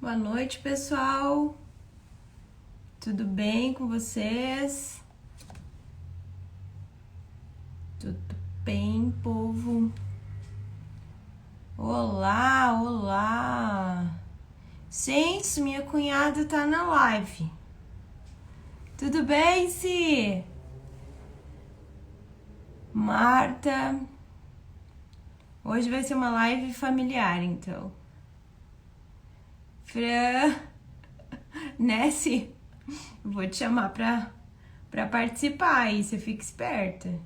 Boa noite, pessoal. Tudo bem com vocês? Tudo bem, povo? Olá, olá. Gente, minha cunhada tá na live. Tudo bem, Si? Marta. Hoje vai ser uma live familiar, então. Fran. Nessie, vou te chamar pra participar aí, você fica esperta.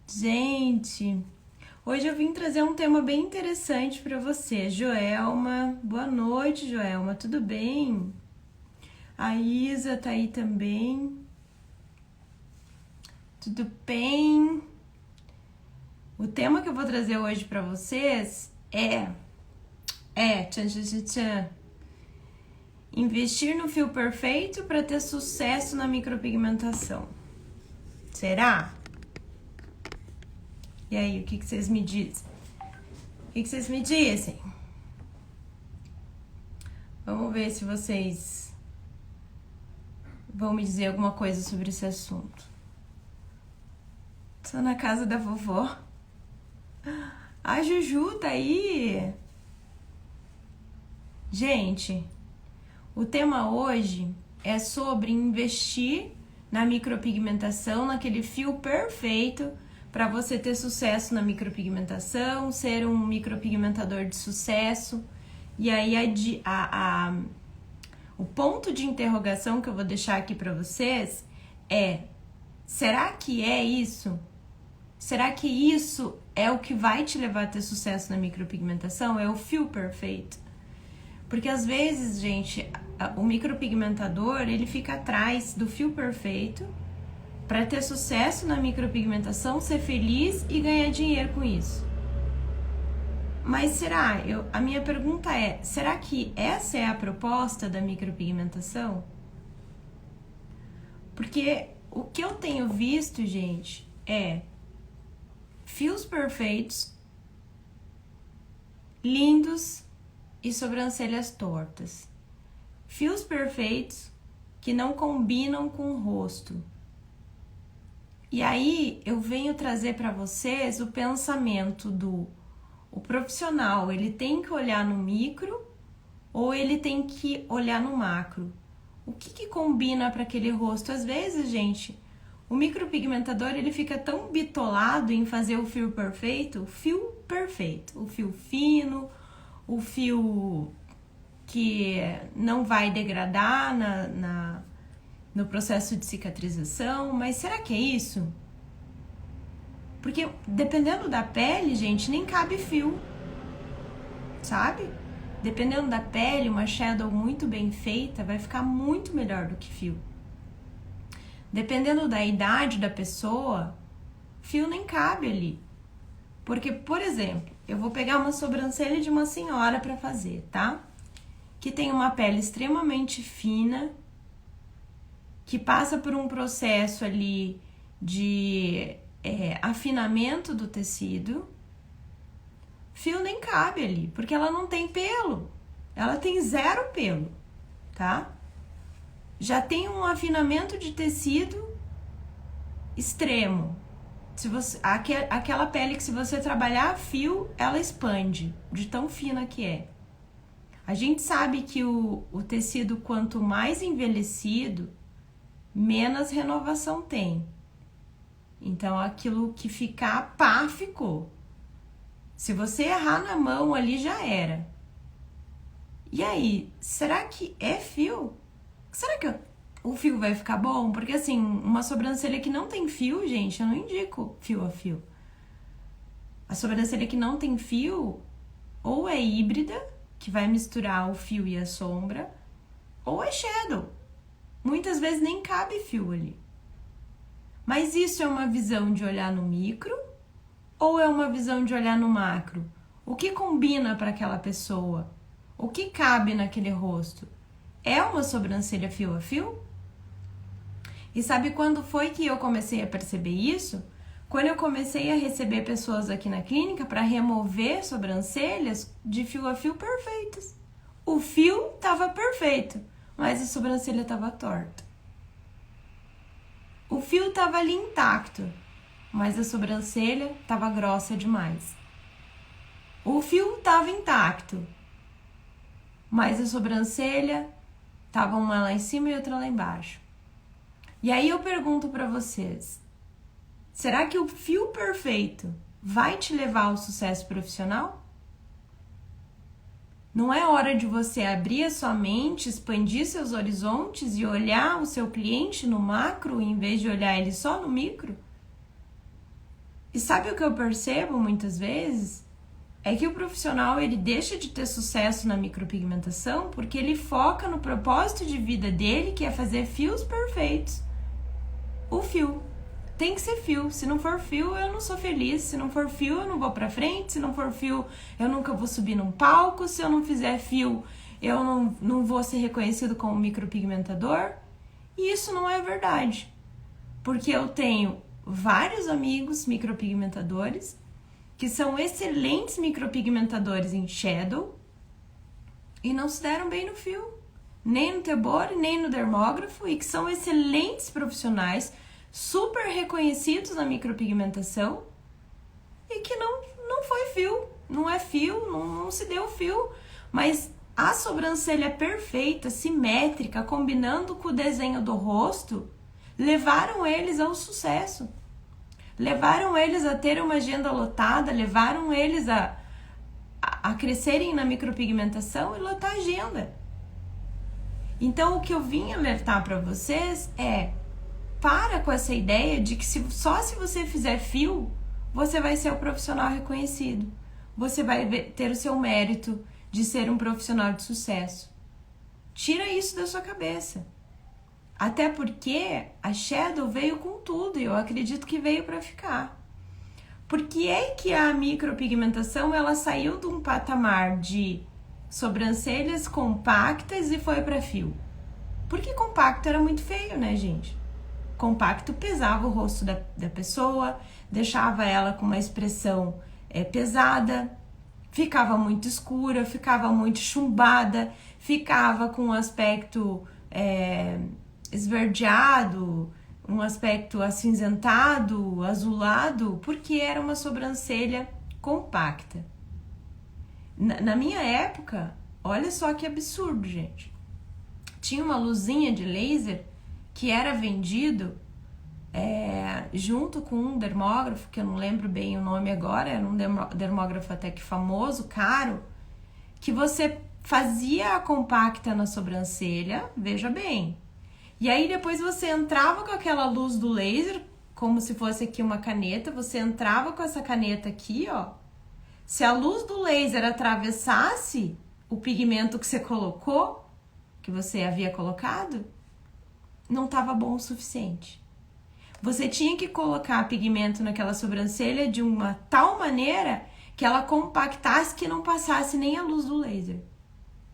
Gente, hoje eu vim trazer um tema bem interessante pra você. Joelma, boa noite, Joelma, tudo bem? A Isa tá aí também. Tudo bem? O tema que eu vou trazer hoje pra vocês investir no fio perfeito para ter sucesso na micropigmentação. Será? E aí, o que vocês me dizem? O que vocês me dizem? Vamos ver se vocês vão me dizer alguma coisa sobre esse assunto. Tô na casa da vovó. A Juju tá aí. Gente, o tema hoje é sobre investir na micropigmentação, naquele fio perfeito para você ter sucesso na micropigmentação, ser um micropigmentador de sucesso. E aí o ponto de interrogação que eu vou deixar aqui para vocês é: será que é isso? Será que isso é o que vai te levar a ter sucesso na micropigmentação? É o fio perfeito? Porque às vezes, gente, o micropigmentador, ele fica atrás do fio perfeito para ter sucesso na micropigmentação, ser feliz e ganhar dinheiro com isso. Mas será? A minha pergunta é, será que essa é a proposta da micropigmentação? Porque o que eu tenho visto, gente, é fios perfeitos, lindos e sobrancelhas tortas. Fios perfeitos que não combinam com o rosto. E aí eu venho trazer para vocês o pensamento o profissional, ele tem que olhar no micro ou ele tem que olhar no macro? O que combina para aquele rosto? Às vezes, gente, o micropigmentador, ele fica tão bitolado em fazer o fio perfeito, o fio fino, o fio que não vai degradar no processo de cicatrização. Mas será que é isso? Porque dependendo da pele, gente, nem cabe fio, sabe? Dependendo da pele, uma shadow muito bem feita vai ficar muito melhor do que fio. Dependendo da idade da pessoa, fio nem cabe ali. Porque, por exemplo, eu vou pegar uma sobrancelha de uma senhora para fazer, tá? Que tem uma pele extremamente fina, que passa por um processo ali de afinamento do tecido. Fio nem cabe ali, porque ela não tem pelo. Ela tem 0 pelo, tá? Já tem um afinamento de tecido extremo. Aquela pele que, se você trabalhar a fio, ela expande, de tão fina que é. A gente sabe que o tecido, quanto mais envelhecido, menos renovação tem. Então, aquilo que ficar, pá, ficou. Se você errar na mão ali, já era. E aí, será que é fio? Será que o fio vai ficar bom? Porque assim, uma sobrancelha que não tem fio, gente, eu não indico fio a fio. A sobrancelha que não tem fio, ou é híbrida, que vai misturar o fio e a sombra, ou é shadow. Muitas vezes nem cabe fio ali. Mas isso é uma visão de olhar no micro ou é uma visão de olhar no macro? O que combina para aquela pessoa? O que cabe naquele rosto? É uma sobrancelha fio a fio? E sabe quando foi que eu comecei a perceber isso? Quando eu comecei a receber pessoas aqui na clínica para remover sobrancelhas de fio a fio perfeitas. O fio estava perfeito, mas a sobrancelha estava torta. O fio estava ali intacto, mas a sobrancelha estava grossa demais. O fio estava intacto, mas a sobrancelha estava uma lá em cima e outra lá embaixo. E aí eu pergunto para vocês, será que o fio perfeito vai te levar ao sucesso profissional? Não é hora de você abrir a sua mente, expandir seus horizontes e olhar o seu cliente no macro em vez de olhar ele só no micro? E sabe o que eu percebo muitas vezes? É que o profissional ele deixa de ter sucesso na micropigmentação porque ele foca no propósito de vida dele, que é fazer fios perfeitos. O fio. Tem que ser fio. Se não for fio, eu não sou feliz. Se não for fio, eu não vou pra frente. Se não for fio, eu nunca vou subir num palco. Se eu não fizer fio, eu não vou ser reconhecido como micropigmentador. E isso não é verdade. Porque eu tenho vários amigos micropigmentadores que são excelentes micropigmentadores em shadow e não se deram bem no fio. Nem no Tebore, nem no dermógrafo. E que são excelentes profissionais, super reconhecidos na micropigmentação e que não foi fio, não é fio, não se deu fio, mas a sobrancelha perfeita, simétrica, combinando com o desenho do rosto, levaram eles ao sucesso, levaram eles a ter uma agenda lotada, levaram eles a crescerem na micropigmentação e lotar a agenda. Então o que eu vim alertar para vocês é: para com essa ideia de que só se você fizer fio, você vai ser o profissional reconhecido. Você vai ter o seu mérito de ser um profissional de sucesso. Tira isso da sua cabeça. Até porque a Shadow veio com tudo e eu acredito que veio para ficar. Por que é que a micropigmentação ela saiu de um patamar de sobrancelhas compactas e foi para fio? Porque compacto era muito feio, né, gente? Compacto pesava o rosto da pessoa, deixava ela com uma expressão pesada, ficava muito escura, ficava muito chumbada, ficava com um aspecto esverdeado, um aspecto acinzentado, azulado, porque era uma sobrancelha compacta. Na minha época, olha só que absurdo, gente. Tinha uma luzinha de laser que era vendido junto com um dermógrafo, que eu não lembro bem o nome agora, era um dermógrafo até que famoso, caro, que você fazia a compacta na sobrancelha, veja bem, e aí depois você entrava com aquela luz do laser, como se fosse aqui uma caneta, você entrava com essa caneta aqui, ó, se a luz do laser atravessasse o pigmento que você colocou, que você havia colocado, não estava bom o suficiente. Você tinha que colocar pigmento naquela sobrancelha de uma tal maneira que ela compactasse, que não passasse nem a luz do laser.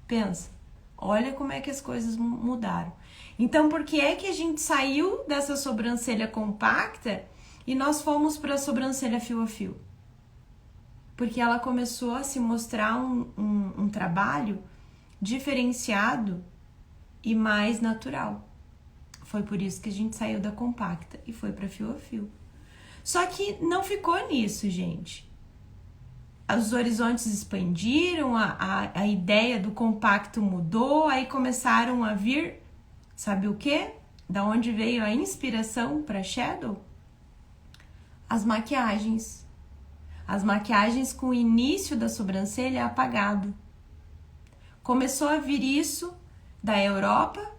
Pensa, olha como é que as coisas mudaram. Então, por que é que a gente saiu dessa sobrancelha compacta e nós fomos para a sobrancelha fio a fio? Porque ela começou a se mostrar um trabalho diferenciado e mais natural. Foi por isso que a gente saiu da compacta e foi para fio a fio. Só que não ficou nisso, gente. Os horizontes expandiram, a ideia do compacto mudou, aí começaram a vir, sabe o quê? Da onde veio a inspiração para Shadow? As maquiagens. As maquiagens com o início da sobrancelha apagado. Começou a vir isso da Europa,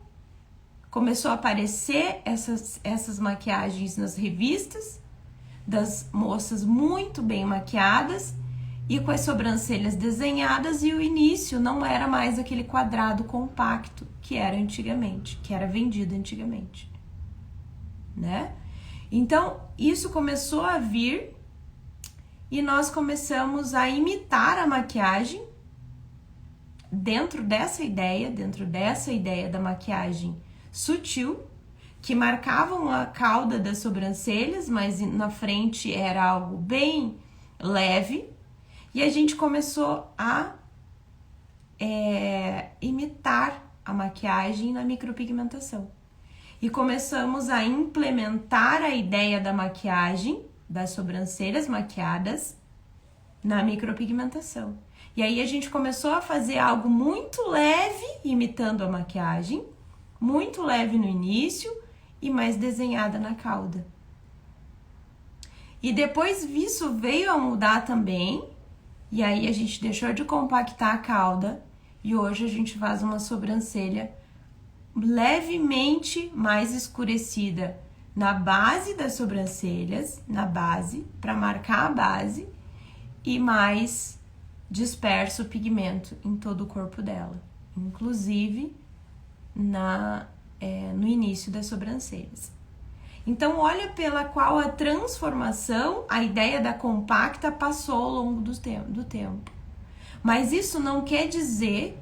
começou a aparecer essas maquiagens nas revistas, das moças muito bem maquiadas e com as sobrancelhas desenhadas, e o início não era mais aquele quadrado compacto que era antigamente, que era vendido antigamente, né? Então, isso começou a vir e nós começamos a imitar a maquiagem dentro dessa ideia da maquiagem sutil, que marcavam a cauda das sobrancelhas, mas na frente era algo bem leve. E a gente começou a imitar a maquiagem na micropigmentação. E começamos a implementar a ideia da maquiagem, das sobrancelhas maquiadas, na micropigmentação. E aí a gente começou a fazer algo muito leve, imitando a maquiagem, muito leve no início e mais desenhada na cauda. E depois isso veio a mudar também, e aí a gente deixou de compactar a cauda e hoje a gente faz uma sobrancelha levemente mais escurecida na base das sobrancelhas, na base, para marcar a base, e mais disperso o pigmento em todo o corpo dela, inclusive no início das sobrancelhas. Então, olha pela qual a transformação, a ideia da compacta passou ao longo do tempo. Mas isso não quer dizer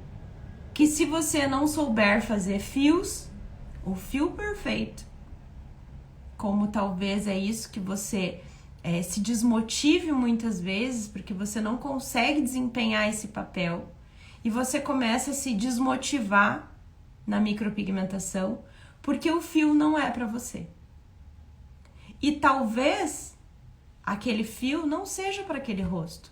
que se você não souber fazer fios, o fio perfeito, como talvez é isso que você se desmotive muitas vezes, porque você não consegue desempenhar esse papel, e você começa a se desmotivar na micropigmentação, porque o fio não é para você. E talvez aquele fio não seja para aquele rosto,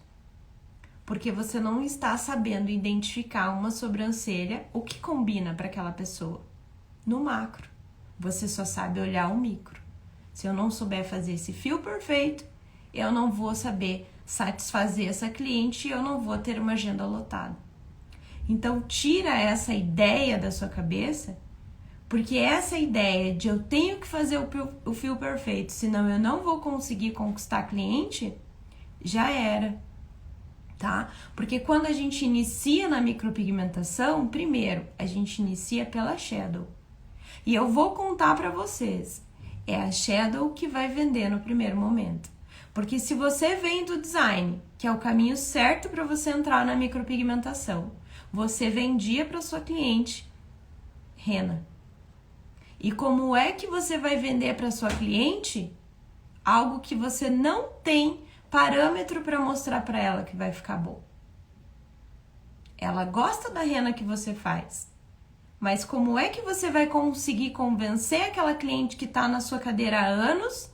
porque você não está sabendo identificar uma sobrancelha, o que combina para aquela pessoa. No macro, você só sabe olhar o micro. Se eu não souber fazer esse fio perfeito, eu não vou saber satisfazer essa cliente e eu não vou ter uma agenda lotada. Então, tira essa ideia da sua cabeça, porque essa ideia de eu tenho que fazer o fio perfeito, senão eu não vou conseguir conquistar cliente, já era, tá? Porque quando a gente inicia na micropigmentação, primeiro, a gente inicia pela shadow. E eu vou contar para vocês, é a shadow que vai vender no primeiro momento. Porque se você vem do design, que é o caminho certo para você entrar na micropigmentação, você vendia para sua cliente rena. E como é que você vai vender para sua cliente algo que você não tem parâmetro para mostrar para ela que vai ficar bom? Ela gosta da rena que você faz, mas como é que você vai conseguir convencer aquela cliente que está na sua cadeira há anos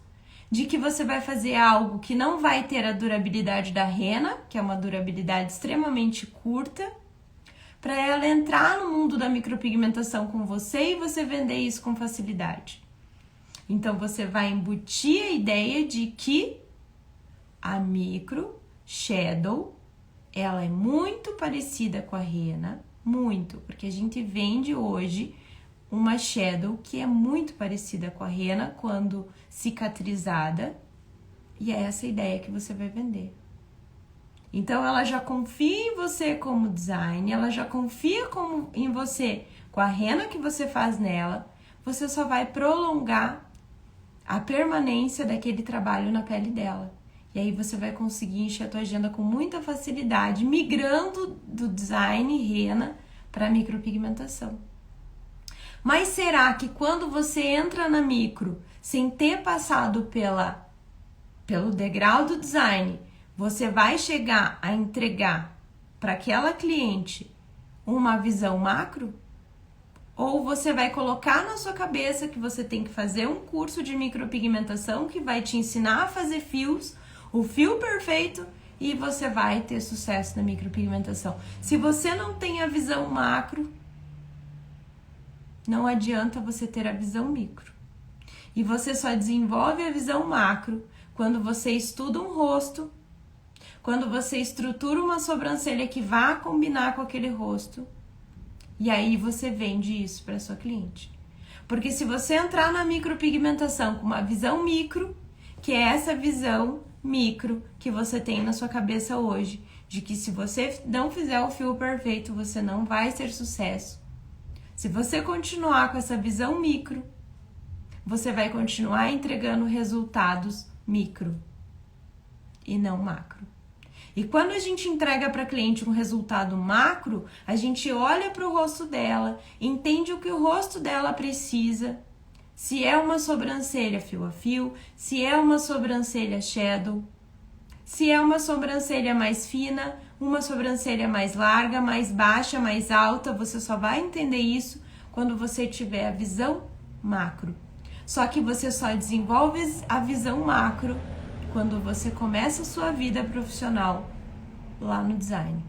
de que você vai fazer algo que não vai ter a durabilidade da rena, que é uma durabilidade extremamente curta, para ela entrar no mundo da micropigmentação com você e você vender isso com facilidade? Então você vai embutir a ideia de que a micro shadow, ela é muito parecida com a rena, muito, porque a gente vende hoje uma shadow que é muito parecida com a rena quando cicatrizada, e é essa ideia que você vai vender. Então ela já confia em você como design, ela já confia em você com a rena que você faz nela, você só vai prolongar a permanência daquele trabalho na pele dela. E aí você vai conseguir encher a tua agenda com muita facilidade, migrando do design rena para micropigmentação. Mas será que quando você entra na micro, sem ter passado pelo degrau do design, você vai chegar a entregar para aquela cliente uma visão macro? Ou você vai colocar na sua cabeça que você tem que fazer um curso de micropigmentação que vai te ensinar a fazer fios, o fio perfeito, e você vai ter sucesso na micropigmentação? Se você não tem a visão macro, não adianta você ter a visão micro. E você só desenvolve a visão macro quando você estuda um rosto, quando você estrutura uma sobrancelha que vá combinar com aquele rosto, e aí você vende isso para sua cliente. Porque se você entrar na micropigmentação com uma visão micro, que é essa visão micro que você tem na sua cabeça hoje, de que se você não fizer o fio perfeito, você não vai ter sucesso. Se você continuar com essa visão micro, você vai continuar entregando resultados micro e não macro. E quando a gente entrega para a cliente um resultado macro, a gente olha para o rosto dela, entende o que o rosto dela precisa, se é uma sobrancelha fio a fio, se é uma sobrancelha shadow, se é uma sobrancelha mais fina, uma sobrancelha mais larga, mais baixa, mais alta. Você só vai entender isso quando você tiver a visão macro. Só que você só desenvolve a visão macro quando você começa a sua vida profissional lá no design.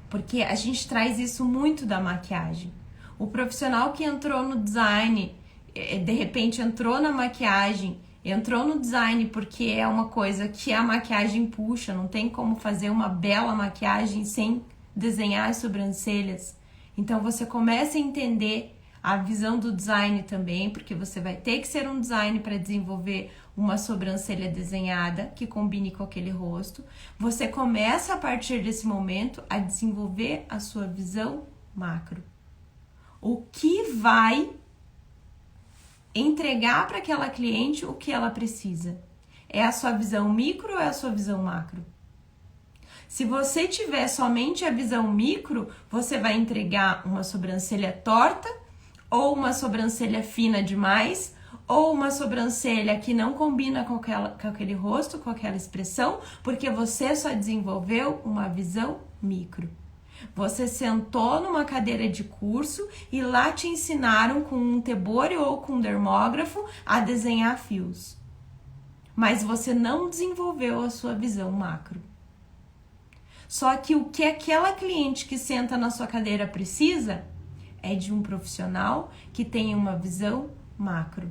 Porque a gente traz isso muito da maquiagem. O profissional que entrou no design, de repente entrou na maquiagem, entrou no design porque é uma coisa que a maquiagem puxa, não tem como fazer uma bela maquiagem sem desenhar as sobrancelhas. Então você começa a entender a visão do design também, porque você vai ter que ser um design para desenvolver uma sobrancelha desenhada que combine com aquele rosto. Você começa a partir desse momento a desenvolver a sua visão macro. O que vai entregar para aquela cliente o que ela precisa? É a sua visão micro ou é a sua visão macro? Se você tiver somente a visão micro, você vai entregar uma sobrancelha torta, ou uma sobrancelha fina demais, ou uma sobrancelha que não combina com aquele rosto, com aquela expressão, porque você só desenvolveu uma visão micro. Você sentou numa cadeira de curso e lá te ensinaram com um tebore ou com um dermógrafo a desenhar fios. Mas você não desenvolveu a sua visão macro. Só que o que aquela cliente que senta na sua cadeira precisa é de um profissional que tenha uma visão macro.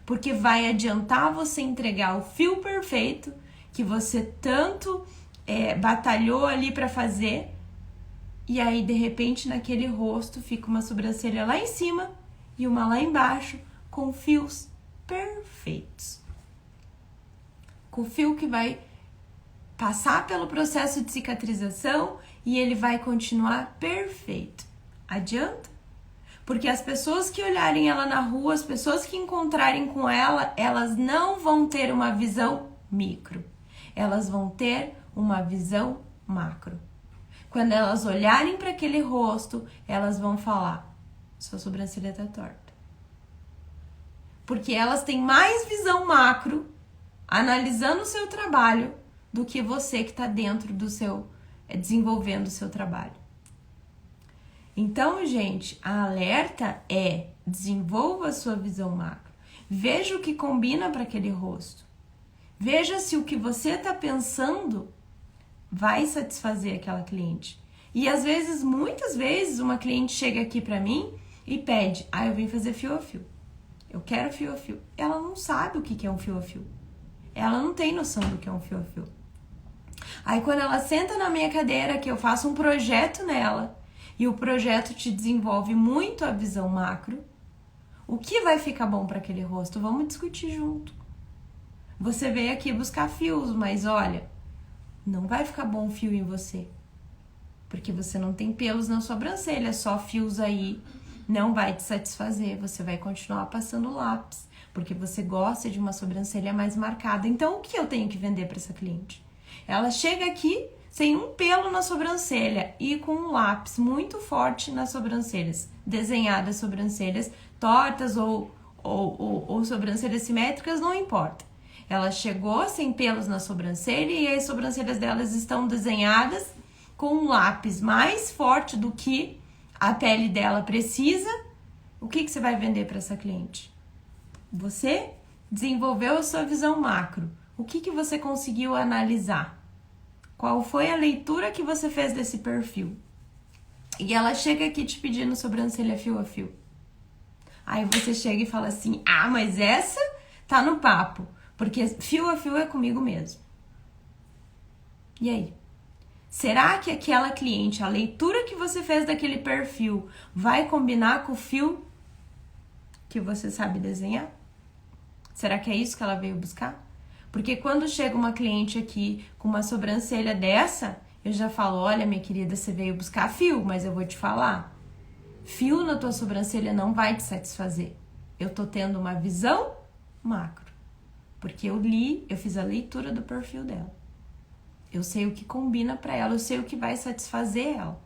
Porque vai adiantar você entregar o fio perfeito que você tanto batalhou ali para fazer, e aí de repente naquele rosto fica uma sobrancelha lá em cima e uma lá embaixo com fios perfeitos. Com fio que vai passar pelo processo de cicatrização e ele vai continuar perfeito. Adianta? Porque as pessoas que olharem ela na rua, as pessoas que encontrarem com ela, elas não vão ter uma visão micro. Elas vão ter uma visão macro. Quando elas olharem para aquele rosto, elas vão falar: sua sobrancelha tá torta. Porque elas têm mais visão macro, analisando o seu trabalho, do que você que está dentro do seu, desenvolvendo o seu trabalho. Então, gente, a alerta é: desenvolva a sua visão macro. Veja o que combina para aquele rosto. Veja se o que você está pensando vai satisfazer aquela cliente. E às vezes, muitas vezes, uma cliente chega aqui para mim e pede: eu vim fazer fio a fio. Eu quero fio a fio. Ela não sabe o que é um fio a fio. Ela não tem noção do que é um fio a fio. Aí quando ela senta na minha cadeira, que eu faço um projeto nela, e o projeto te desenvolve muito a visão macro, o que vai ficar bom para aquele rosto? Vamos discutir junto. Você veio aqui buscar fios, mas olha, não vai ficar bom fio em você. Porque você não tem pelos na sobrancelha, só fios aí não vai te satisfazer. Você vai continuar passando lápis, porque você gosta de uma sobrancelha mais marcada. Então, o que eu tenho que vender para essa cliente? Ela chega aqui sem um pelo na sobrancelha e com um lápis muito forte nas sobrancelhas, desenhadas sobrancelhas tortas ou sobrancelhas simétricas, não importa. Ela chegou sem pelos na sobrancelha e as sobrancelhas delas estão desenhadas com um lápis mais forte do que a pele dela precisa. O que você vai vender para essa cliente? Você desenvolveu a sua visão macro. O que você conseguiu analisar? Qual foi a leitura que você fez desse perfil? E ela chega aqui te pedindo sobrancelha fio a fio. Aí você chega e fala assim: mas essa tá no papo, porque fio a fio é comigo mesmo. E aí? Será que aquela cliente, a leitura que você fez daquele perfil, vai combinar com o fio que você sabe desenhar? Será que é isso que ela veio buscar? Porque quando chega uma cliente aqui com uma sobrancelha dessa, eu já falo: olha, minha querida, você veio buscar fio, mas eu vou te falar, fio na tua sobrancelha não vai te satisfazer. Eu tô tendo uma visão macro, porque eu fiz a leitura do perfil dela. Eu sei o que combina para ela, eu sei o que vai satisfazer ela.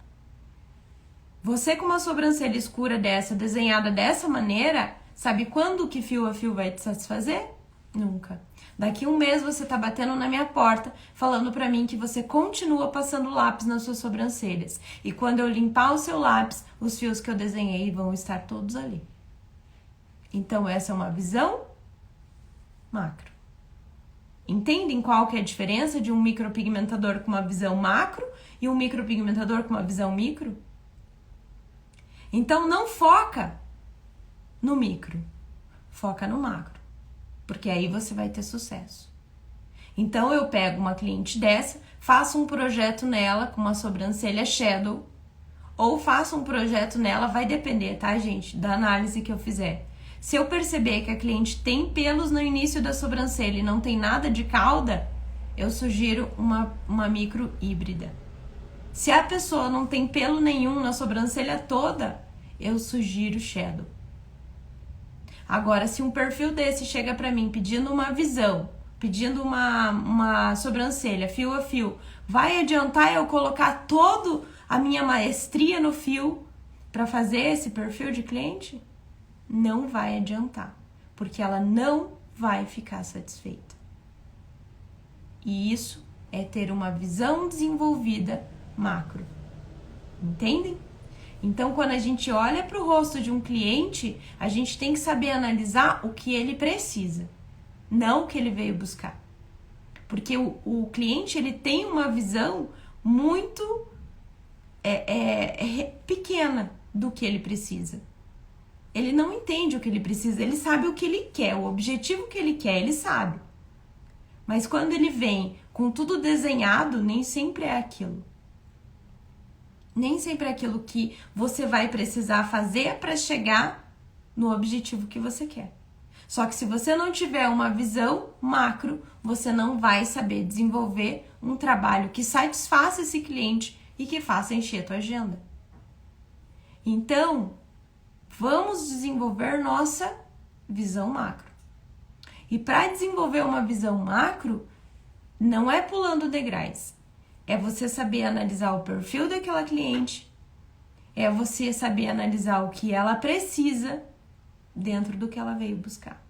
Você com uma sobrancelha escura dessa, desenhada dessa maneira, sabe quando que fio a fio vai te satisfazer? Nunca. Daqui um mês você tá batendo na minha porta, falando pra mim que você continua passando lápis nas suas sobrancelhas. E quando eu limpar o seu lápis, os fios que eu desenhei vão estar todos ali. Então essa é uma visão macro. Entendem qual que é a diferença de um micropigmentador com uma visão macro e um micropigmentador com uma visão micro? Então não foca no micro, foca no macro, porque aí você vai ter sucesso. Então eu pego uma cliente dessa, faço um projeto nela com uma sobrancelha shadow, ou faço um projeto nela, vai depender, tá, gente, da análise que eu fizer. Se eu perceber que a cliente tem pelos no início da sobrancelha e não tem nada de cauda, eu sugiro uma micro híbrida. Se a pessoa não tem pelo nenhum na sobrancelha toda, eu sugiro shadow. Agora, se um perfil desse chega pra mim pedindo uma visão, pedindo uma sobrancelha fio a fio, vai adiantar eu colocar toda a minha maestria no fio pra fazer esse perfil de cliente? Não vai adiantar, porque ela não vai ficar satisfeita. E isso é ter uma visão desenvolvida macro. Entendem? Então, quando a gente olha para o rosto de um cliente, a gente tem que saber analisar o que ele precisa, não o que ele veio buscar. Porque o cliente, ele tem uma visão muito pequena do que ele precisa. Ele não entende o que ele precisa, ele sabe o que ele quer, o objetivo que ele quer, ele sabe. Mas quando ele vem com tudo desenhado, nem sempre é aquilo. Nem sempre é aquilo que você vai precisar fazer para chegar no objetivo que você quer. Só que se você não tiver uma visão macro, você não vai saber desenvolver um trabalho que satisfaça esse cliente e que faça encher a tua agenda. Então, vamos desenvolver nossa visão macro. E para desenvolver uma visão macro, não é pulando degraus. É você saber analisar o perfil daquela cliente, é você saber analisar o que ela precisa dentro do que ela veio buscar.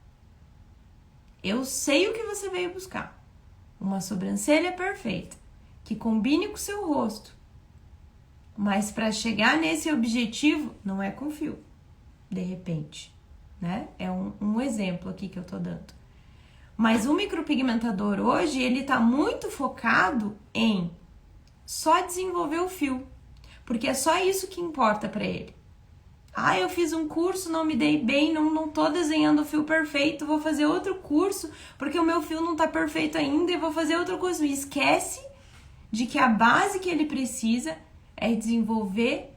Eu sei o que você veio buscar. Uma sobrancelha perfeita, que combine com o seu rosto. Mas para chegar nesse objetivo, não é com fio, de repente, né? É um exemplo aqui que eu tô dando. Mas o micropigmentador hoje, ele tá muito focado em só desenvolver o fio, porque é só isso que importa para ele. Ah, eu fiz um curso, não me dei bem, não tô desenhando o fio perfeito, vou fazer outro curso, porque o meu fio não tá perfeito ainda e vou fazer outro curso. E esquece de que a base que ele precisa é desenvolver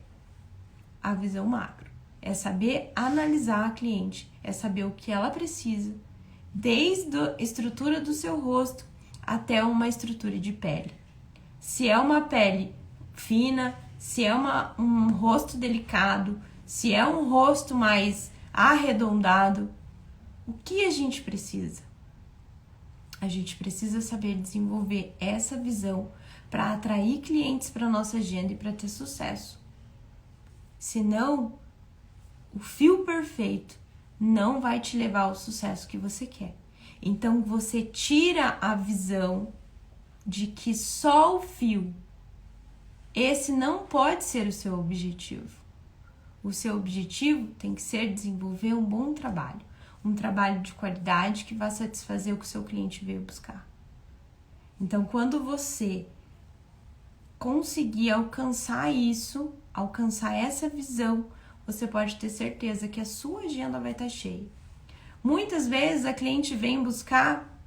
a visão macro. É saber analisar a cliente, é saber o que ela precisa, desde a estrutura do seu rosto até uma estrutura de pele. Se é uma pele fina, se é um rosto delicado, se é um rosto mais arredondado, o que a gente precisa? A gente precisa saber desenvolver essa visão para atrair clientes para nossa agenda e para ter sucesso. Senão, o fio perfeito não vai te levar ao sucesso que você quer. Então, você tira a visão de que só o fio, esse não pode ser o seu objetivo. O seu objetivo tem que ser desenvolver um bom trabalho, um trabalho de qualidade que vai satisfazer o que o seu cliente veio buscar. Então, quando você conseguir alcançar isso, alcançar essa visão, você pode ter certeza que a sua agenda vai estar cheia. Muitas vezes a cliente vem buscar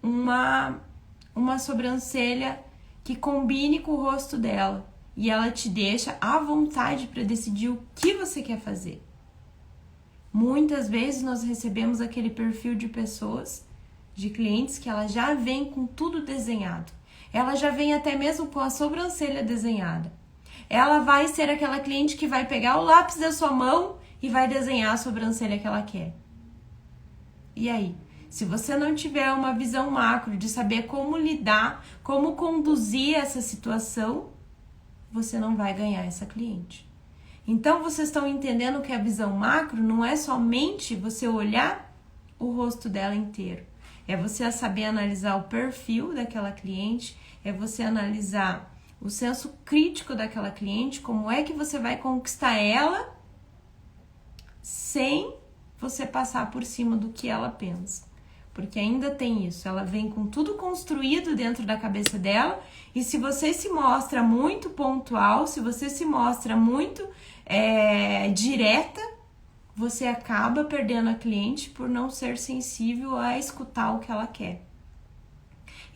uma sobrancelha que combine com o rosto dela e ela te deixa à vontade para decidir o que você quer fazer. Muitas vezes nós recebemos aquele perfil de pessoas, de clientes que ela já vem com tudo desenhado. Ela já vem até mesmo com a sobrancelha desenhada. Ela vai ser aquela cliente que vai pegar o lápis da sua mão e vai desenhar a sobrancelha que ela quer. E aí? Se você não tiver uma visão macro de saber como lidar, como conduzir essa situação, você não vai ganhar essa cliente. Então, vocês estão entendendo que a visão macro não é somente você olhar o rosto dela inteiro. É você saber analisar o perfil daquela cliente, é você analisar o senso crítico daquela cliente, como é que você vai conquistar ela sem você passar por cima do que ela pensa. Porque ainda tem isso, ela vem com tudo construído dentro da cabeça dela, e se você se mostra muito pontual, se você se mostra muito direta, você acaba perdendo a cliente por não ser sensível a escutar o que ela quer.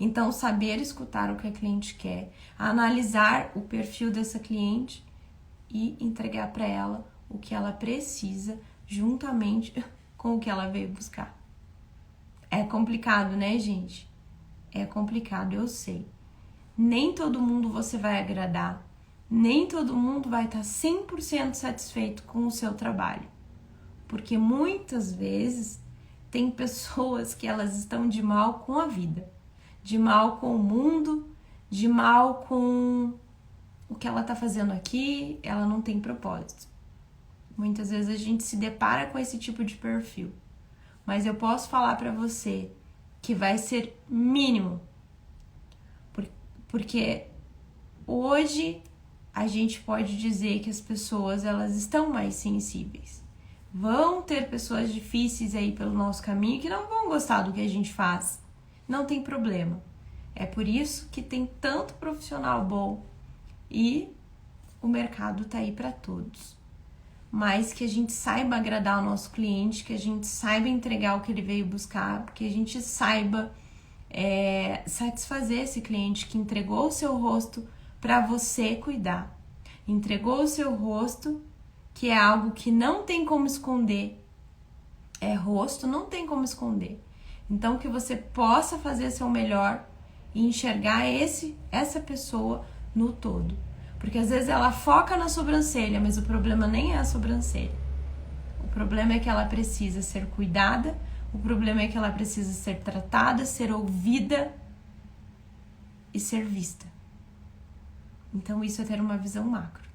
Então, saber escutar o que a cliente quer, analisar o perfil dessa cliente e entregar para ela o que ela precisa, juntamente com o que ela veio buscar. É complicado, né, gente? É complicado, eu sei. Nem todo mundo você vai agradar, nem todo mundo vai estar 100% satisfeito com o seu trabalho. Porque muitas vezes tem pessoas que elas estão de mal com a vida, de mal com o mundo, de mal com o que ela está fazendo aqui, ela não tem propósito. Muitas vezes a gente se depara com esse tipo de perfil. Mas eu posso falar para você que vai ser mínimo. Porque hoje a gente pode dizer que as pessoas elas estão mais sensíveis. Vão ter pessoas difíceis aí pelo nosso caminho que não vão gostar do que a gente faz. Não tem problema. É por isso que tem tanto profissional bom e o mercado tá aí para todos. Mas que a gente saiba agradar o nosso cliente, que a gente saiba entregar o que ele veio buscar, que a gente saiba satisfazer esse cliente que entregou o seu rosto para você cuidar. Entregou o seu rosto, que é algo que não tem como esconder. É rosto, não tem como esconder. Então, que você possa fazer seu melhor e enxergar essa pessoa no todo. Porque às vezes ela foca na sobrancelha, mas o problema nem é a sobrancelha. O problema é que ela precisa ser cuidada, o problema é que ela precisa ser tratada, ser ouvida e ser vista. Então isso é ter uma visão macro.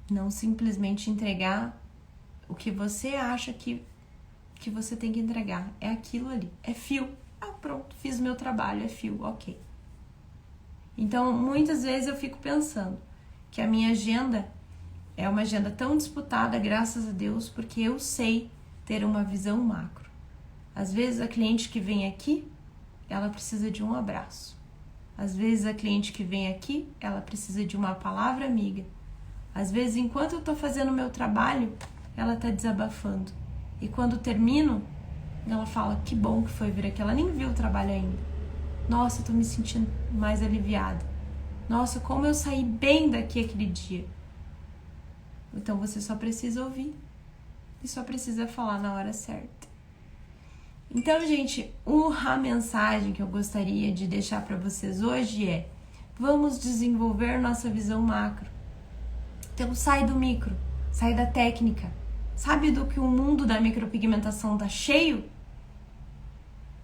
Não simplesmente entregar o que você acha que você tem que entregar. É aquilo ali, é fio. Ah, pronto, fiz o meu trabalho, é fio, ok. Então, muitas vezes eu fico pensando que a minha agenda é uma agenda tão disputada, graças a Deus, porque eu sei ter uma visão macro. Às vezes a cliente que vem aqui, ela precisa de um abraço. Às vezes a cliente que vem aqui, ela precisa de uma palavra amiga. Às vezes, enquanto eu tô fazendo o meu trabalho, ela tá desabafando. E quando termino, ela fala, que bom que foi vir aqui. Ela nem viu o trabalho ainda. Nossa, eu tô me sentindo mais aliviada. Nossa, como eu saí bem daqui aquele dia. Então você só precisa ouvir. E só precisa falar na hora certa. Então, gente, a mensagem que eu gostaria de deixar para vocês hoje é: vamos desenvolver nossa visão macro. Então sai do micro, sai da técnica. Sabe do que o mundo da micropigmentação tá cheio?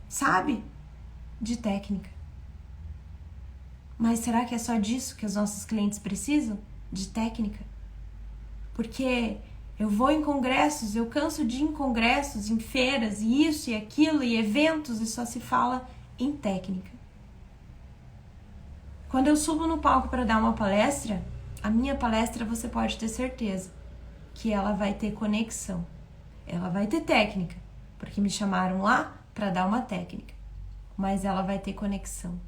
Sabe? De técnica. Mas será que é só disso que os nossos clientes precisam? De técnica? Porque eu vou em congressos, eu canso de ir em congressos, em feiras, e isso e aquilo, e eventos, e só se fala em técnica. Quando eu subo no palco para dar uma palestra, a minha palestra você pode ter certeza que ela vai ter conexão. Ela vai ter técnica, porque me chamaram lá para dar uma técnica. Mas ela vai ter conexão.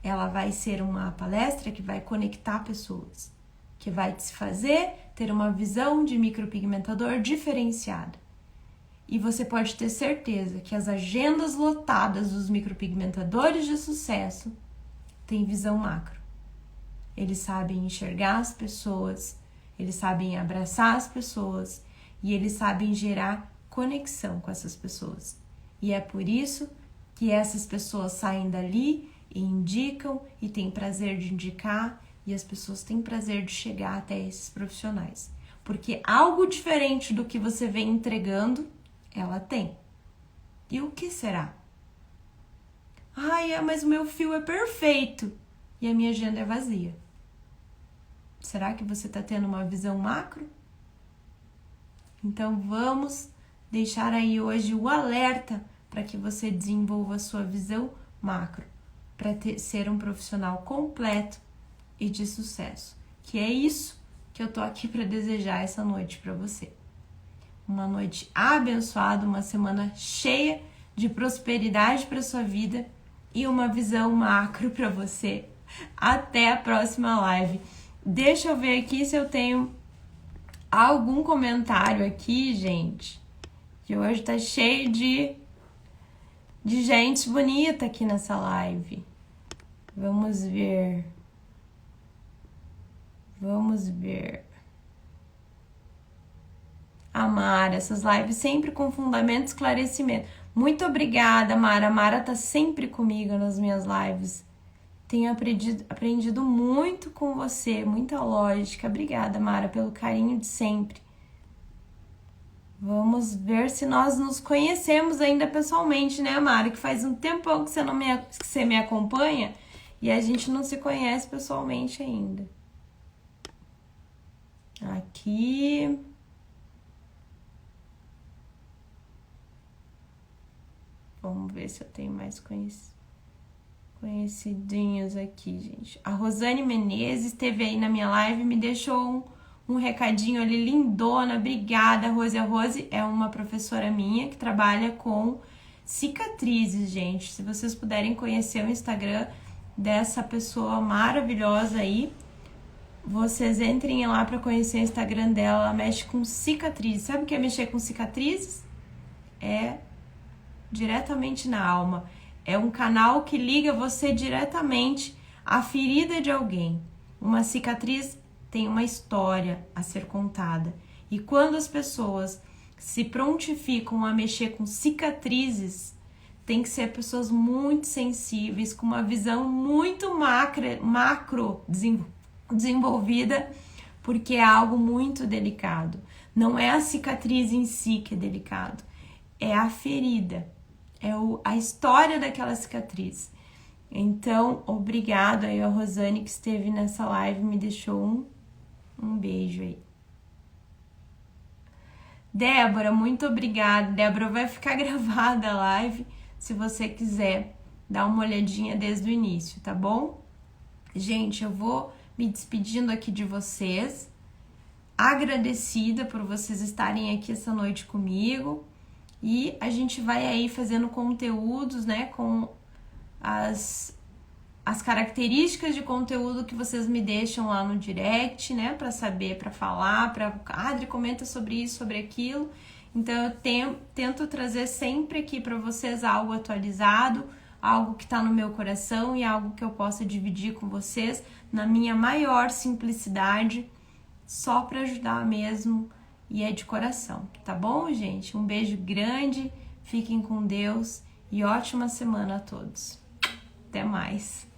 Ela vai ser uma palestra que vai conectar pessoas, que vai te fazer ter uma visão de micropigmentador diferenciada. E você pode ter certeza que as agendas lotadas dos micropigmentadores de sucesso têm visão macro. Eles sabem enxergar as pessoas, eles sabem abraçar as pessoas e eles sabem gerar conexão com essas pessoas. E é por isso que essas pessoas saem dali e indicam e têm prazer de indicar e as pessoas têm prazer de chegar até esses profissionais. Porque algo diferente do que você vem entregando, ela tem. E o que será? Ai, mas o meu fio é perfeito e a minha agenda é vazia. Será que você está tendo uma visão macro? Então vamos deixar aí hoje o alerta para que você desenvolva a sua visão macro, para ser um profissional completo e de sucesso. Que é isso que eu tô aqui para desejar essa noite para você. Uma noite abençoada, uma semana cheia de prosperidade para sua vida e uma visão macro para você. Até a próxima live. Deixa eu ver aqui se eu tenho algum comentário aqui, gente. Que hoje tá cheio de gente bonita aqui nessa live. Vamos ver. A Mara, essas lives sempre com fundamento e esclarecimento. Muito obrigada, Mara. A Mara tá sempre comigo nas minhas lives. Tenho aprendido muito com você, muita lógica. Obrigada, Mara, pelo carinho de sempre. Vamos ver se nós nos conhecemos ainda pessoalmente, né, Mara? Que faz um tempão que você me acompanha e a gente não se conhece pessoalmente ainda. Aqui. Vamos ver se eu tenho mais conhecidinhos aqui, gente. A Rosane Menezes esteve aí na minha live e me deixou um recadinho ali, lindona. Obrigada, Rose. A Rose é uma professora minha que trabalha com cicatrizes, gente. Se vocês puderem conhecer o Instagram dessa pessoa maravilhosa aí, vocês entrem lá para conhecer o Instagram dela. Ela mexe com cicatrizes. Sabe o que é mexer com cicatrizes? É diretamente na alma. É um canal que liga você diretamente à ferida de alguém. Uma cicatriz tem uma história a ser contada. E quando as pessoas se prontificam a mexer com cicatrizes, tem que ser pessoas muito sensíveis, com uma visão muito macro desenvolvida, porque é algo muito delicado. Não é a cicatriz em si que é delicado, é a ferida, é a história daquela cicatriz. Então, obrigado aí a Rosane que esteve nessa live, me deixou um beijo aí. Débora, muito obrigada. Débora, vai ficar gravada a live, se você quiser dar uma olhadinha desde o início, tá bom? Gente, eu vou me despedindo aqui de vocês, agradecida por vocês estarem aqui essa noite comigo, e a gente vai aí fazendo conteúdos, né, com as características de conteúdo que vocês me deixam lá no direct, né, para saber, para falar, Adri, comenta sobre isso, sobre aquilo. Então eu tento trazer sempre aqui para vocês algo atualizado, algo que está no meu coração e algo que eu possa dividir com vocês na minha maior simplicidade, só para ajudar mesmo, e é de coração, tá bom, gente? Um beijo grande, fiquem com Deus e ótima semana a todos. Até mais!